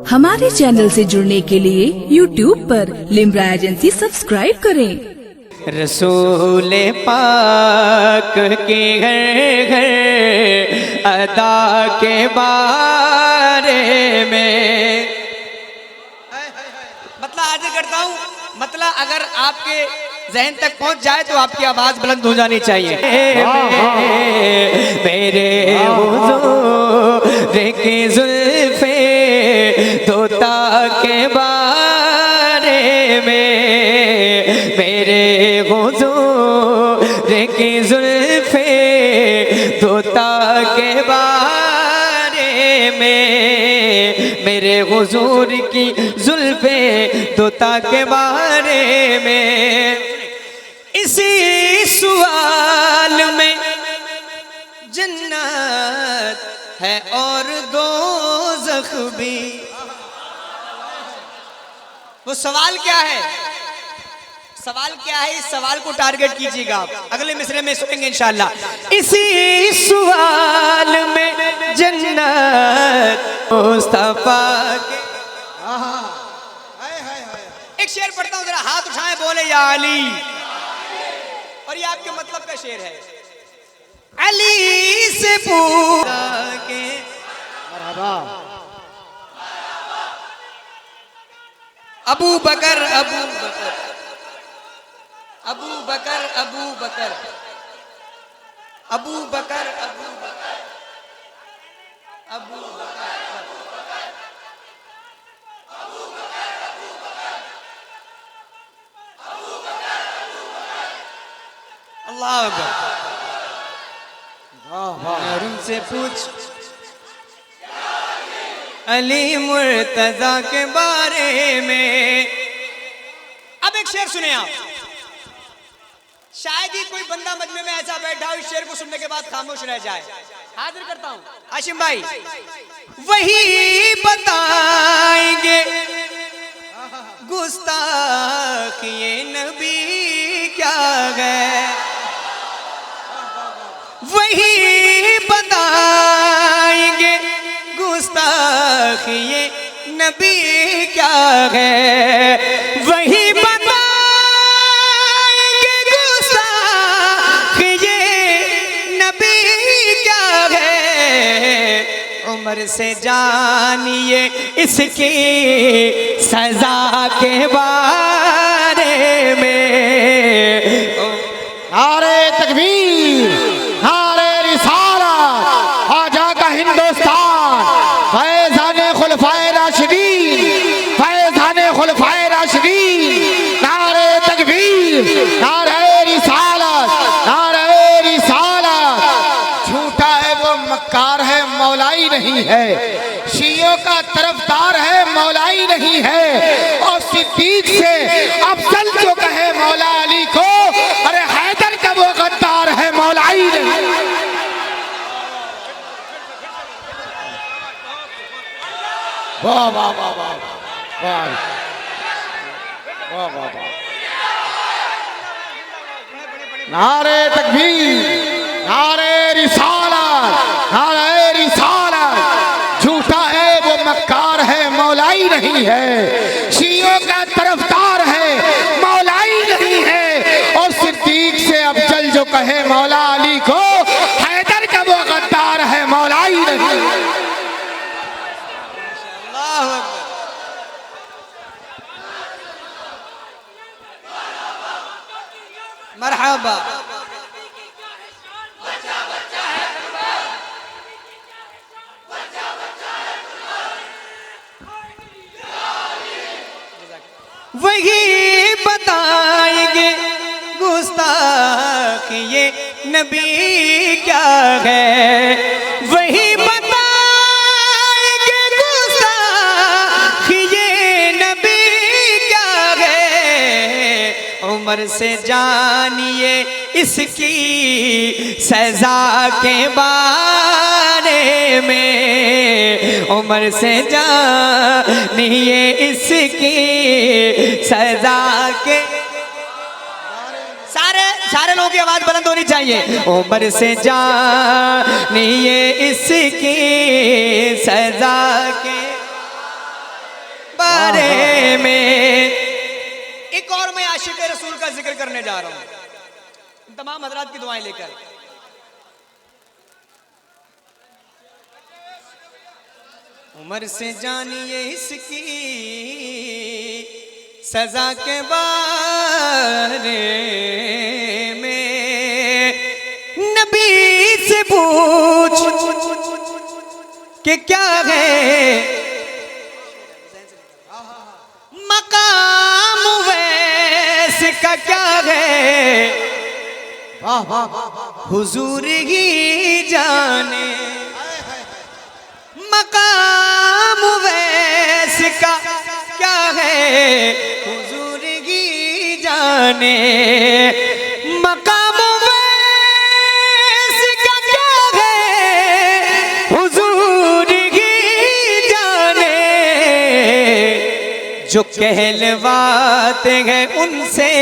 हमारे चैनल से जुड़ने के लिए YouTube पर लिम्रा एजेंसी सब्सक्राइब करें। रसूल पाक के घर घर अदा के बारे में मतलब आज करता हूँ, मतलब अगर आपके ज़हन तक पहुंच जाए तो आपकी आवाज बुलंद हो जानी चाहिए। मेरे हुजूर की जुल्फे तोता के बारे में, मेरे हुजूर की जुल्फे तोता के बारे में, मेरे हुजूर की जुल्फे तोता के बारे में। इसी सवाल में जन्नत है और दोज़ख भी। वो सवाल क्या है? सवाल क्या है? इस सवाल को टारगेट कीजिएगा आप, अगले मिसरे में सुनेंगे इंशाल्लाह। इसी सवाल में जन्नत मुस्तफा के। एक शेर पढ़ता हूं, जरा हाथ उठाएं, बोले या अली। और ये आपके मतलब का शेर है। अली से पूछा के अबू बकर अबू बकर अबू बकर अबू बकर अबू बकर अबू बकर अबू बकर अल्लाह अकबर। उनसे पूछ अली मुर्तजा के बारे में। अब एक शेर सुने आप। शायद ही कोई बंदा मजमे में ऐसा बैठा हो इस शेर को सुनने के बाद खामोश रह जाए। हाजिर करता हूं हाशिम भाई, वही बताएंगे गुस्ताख ये नबी क्या है, वही बताएंगे गुस्ताख ये नबी क्या है, वही बताएंगे गुस्ताख ये नबी क्या है। उम्र से जानिए इसकी सजा के बारे में। नारे तकबीर, नारे रिसालत, आजा का हिंदुस्तान, फैज़ाने खुलफाए राशिदीन, फैज़ाने खुलफाए राशिदीन। नारे तकबीर, नारे रिसालत, नारे रिसालत। झूठा है वो मक्कार है, मौलाई नहीं है। शियों का तरफदार है, मौलाई नहीं है। और सिद्दीक से अफजल जो कहे मौला अली को, अरे हैदर का वो गद्दार है, मौलाई नहीं। वाह वाह वाह वाह वाह वाह वाह वाह। नारे तकबीर, नारे रिसालत, नारे रिसालत। झूठा है वो मक्कार है, मौलाई नहीं है। शियों का तरफदार है, मौलाई नहीं है। और सिद्दीक से अफजल जो कहे मौला अली को, हैदर का वो गद्दार है, मौलाई नहीं। मरहबा। वही बताएंगे गुस्ताख ये नबी क्या है, वही बताएंगे गुस्ताख ये नबी क्या है। उम्र से जानिए इसकी सजा के बारे में, उम्र से जानिए इसकी सजा के। सारे लोग की आवाज बुलंद होनी चाहिए। उम्र से जानिए इसकी सजा के बारे में। एक और मैं आशिक रसूल का जिक्र करने जा रहा हूं तमाम हजरात की दुआएं लेकर। उम्र से जानिए इसकी सजा के बारे में। नबी से पूछ कि क्या है मकाम वैस का, क्या है हुजूर ही जाने। मकाम वैस का क्या है हुजूर ही जाने। मकाम वैस का क्या है हुजूर ही जाने। जो कहलवाते हैं उनसे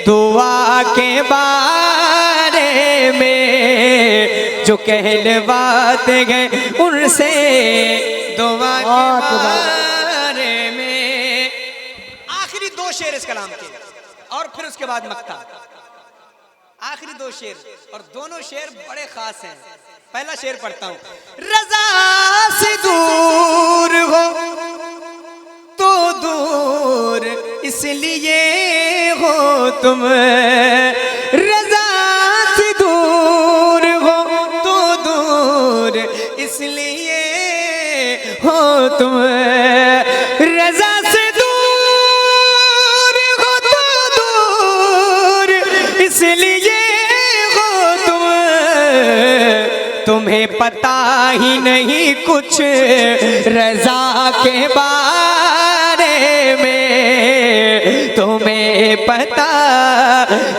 दुआ के बारे में। जो कहलवाते हैं उनसे दुआ के बारे में। आखिरी दो शेर इस कलाम के और फिर उसके बाद मक्ता। आखिरी दो शेर और दोनों शेर बड़े खास हैं। पहला शेर पढ़ता हूं। रजा से दूर हो तो दूर इसलिए हो तुम। रजा से दूर हो तो दूर इसलिए हो तुम। रजा से दूर हो तो दूर इसलिए हो तुम। तुम्हें पता ही नहीं कुछ रजा के बारे में। तुम्हें पता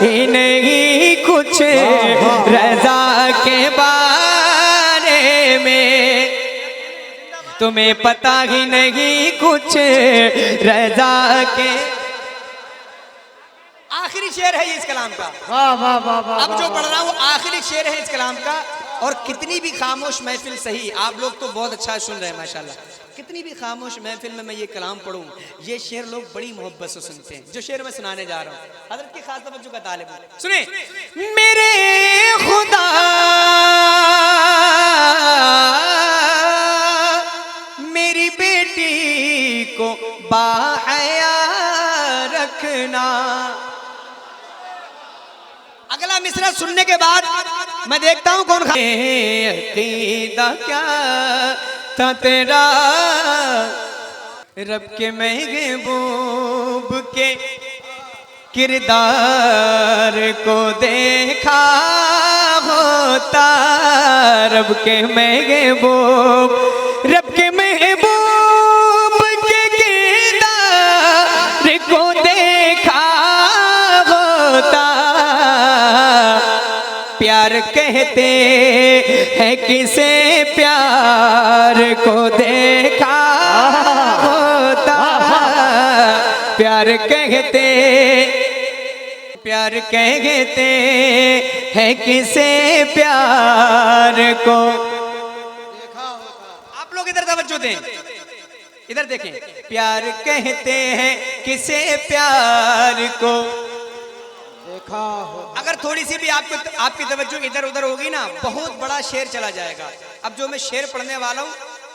ही नहीं कुछ रजा के बारे में। तुम्हें पता ही नहीं कुछ रजा के। आखिरी शेर है ये इस कलाम का। वाह वाह वाह वाह। अब जो पढ़ रहा हूँ आखिरी शेर है इस कलाम का। और कितनी भी खामोश महफिल सही, आप लोग तो बहुत अच्छा सुन रहे हैं माशाल्लाह। कितनी भी खामोश महफिल में मैं ये कलाम पढ़ूं, ये शेर लोग बड़ी मोहब्बत से सुनते हैं। जो शेर मैं सुनाने जा रहा हूँ हजरत की खास तवज्जो का तालिब हूं। सुने। मेरे खुदा मेरी बेटी को बाहया रखना। अगला मिसरा सुनने के बाद मैं देखता हूं कौन अकीदा क्या था तेरा। रब के महबूब के किरदार को देखा होता। रब के महबूब रब के महबूब के किरदार को देखा होता। प्यार कहते हैं किसे प्यार को देखा होता। प्यार कहते हैं किसे प्यार को देखा होता। आप लोग इधर तवज्जो दें, इधर देखें। प्यार कहते हैं किसे प्यार को देखा हो। अगर थोड़ी सी भी आपकी तवज्जो इधर उधर होगी ना, बहुत बड़ा शेर चला जाएगा। अब जो मैं शेर पढ़ने वाला हूँ,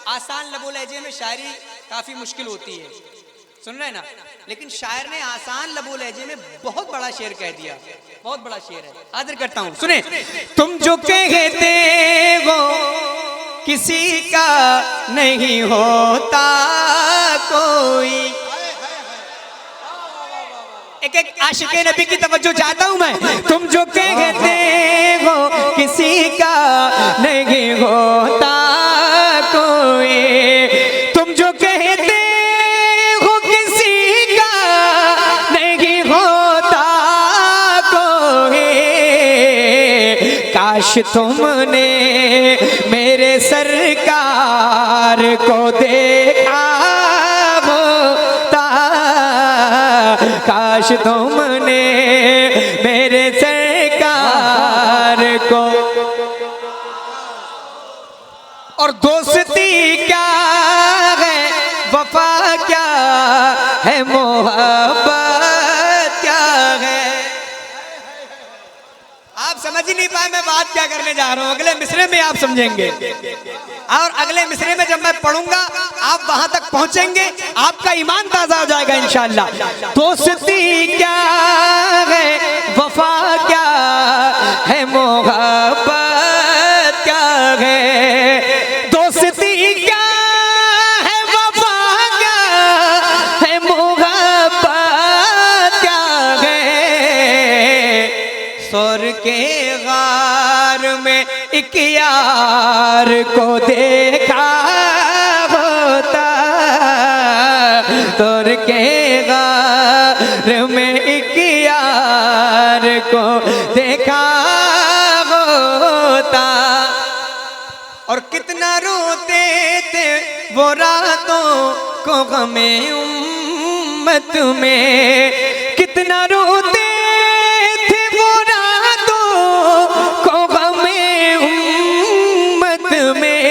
आसान लबो लहजे में शायरी काफी मुश्किल होती है, सुन रहे हैं ना। लेकिन शायर ने आसान लबो लहजे में बहुत बड़ा शेर कह दिया। बहुत बड़ा शेर है, आदर करता हूँ, सुने। तुम जो कहते हो किसी का नहीं होता कोई। एक एक आशिक़े नबी की तवज्जो चाहता हूं मैं। तुम जो कहते हो किसी का नहीं होता कोई। तुम जो कहते हो किसी का नहीं होता कोई। काश तुमने मेरे सरकार को देखा होता। काश तुमने मेरे सरकार और दोस्ती क्या है, वफा क्या है, मोहब्बत क्या है। आप समझ ही नहीं पाए मैं बात क्या करने जा रहा हूं, अगले मिसरे में आप समझेंगे। और अगले मिसरे में जब मैं पढ़ूंगा आप वहां तक पहुंचेंगे, आपका ईमान ताजा हो जाएगा इंशाअल्लाह। दोस्ती क्या है, वफा क्या है, मोहब्बत क्या है। दोस्ती क्या है, वफा क्या है, मोहब्बत क्या है। सोर के गार में एक यार को देखा होता, सोर के गार में एक यार को देखा होता। और कितना रोते थे वो रातों को गमे उम्मत में, कितना रोते थे वो रातों को गमे उम्मत में।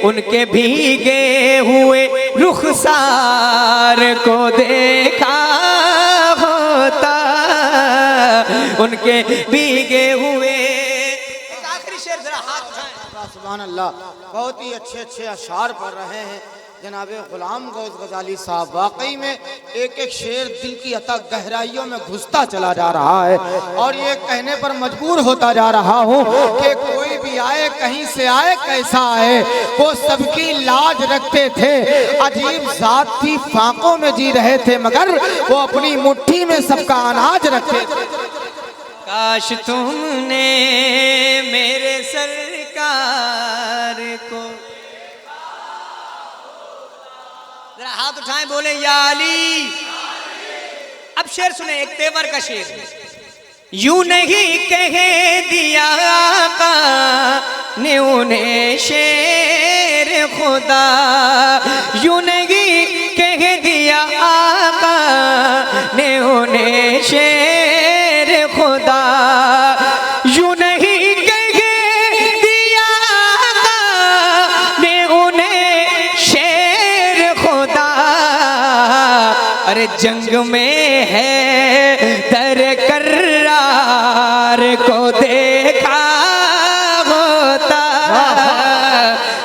उनके भीगे हुए रुखसार को देखा होता, उनके भीगे हुए। एक आखिरी शेर जरा हाथ उठाएं। सुभान अल्लाह, बहुत ही अच्छे अच्छे अशार पढ़ रहे हैं जनाबे गुलाम गौस गजाली साहब। वाकई में एक एक शेर दिल की अतः गहराइयों में घुसता चला जा रहा है। और ये कहने पर मजबूर होता जा रहा हूँ कि कोई भी आए, कहीं से आए, कैसा आए, वो सबकी लाज रखते थे। अजीब जात थी, फांकों में जी रहे थे, मगर वो अपनी मुट्ठी में सबका अनाज रखते थे। काश तुमने मेरे सरकार को, जरा हाथ उठाएं, बोले या अली। अब शेर सुने, एक तेवर का शेर। यूं नहीं कह दिया आका ने उन्हें शेर खुदा, यूं नहीं कह दिया आका ने उन्हें शेर खुदा, यूं नहीं कह दिया आका ने उन्हें शेर खुदा। अरे जंग में है दर कर्रार को देखा होता,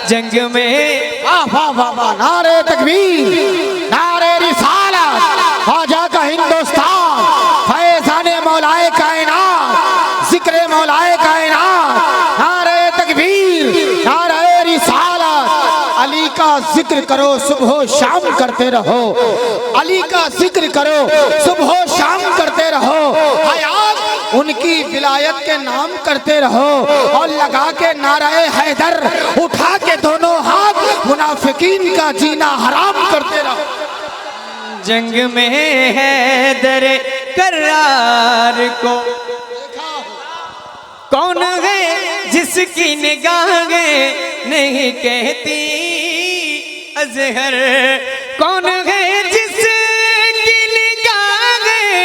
जंग में। वाह वाह वाह वाह, नारे तकबीर, नारे रिसालत, ख्वाजा का हिंदुस्तान, फैज़ाने मौलाए कायनात, जिक्रे मौलाए कायनात। नारे तकबीर, नारे रिसालत। अली का जिक्र करो, सुबह शाम करते रहो। अली का जिक्र करो, सुबह शाम करते रहो। हयात उनकी विलायत के नाम करते रहो। और लगा के नाराए हैदर, उठा के दोनों हाथ, मुनाफिकीन का जीना हराम करते रहो। जंग में है दर करार को कौन है जिसकी निगाहें नहीं कहती अजहर, कौन है जिसकी निगाहें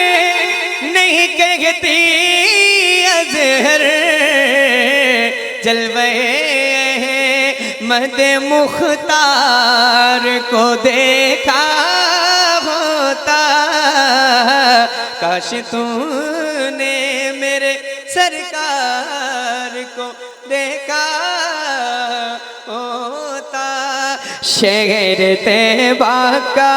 नहीं कहती अजहर। जलवे मद मुख्तार को देखा होता, काश तूने मेरे सरकार को देखा होता। शहर तैयबा का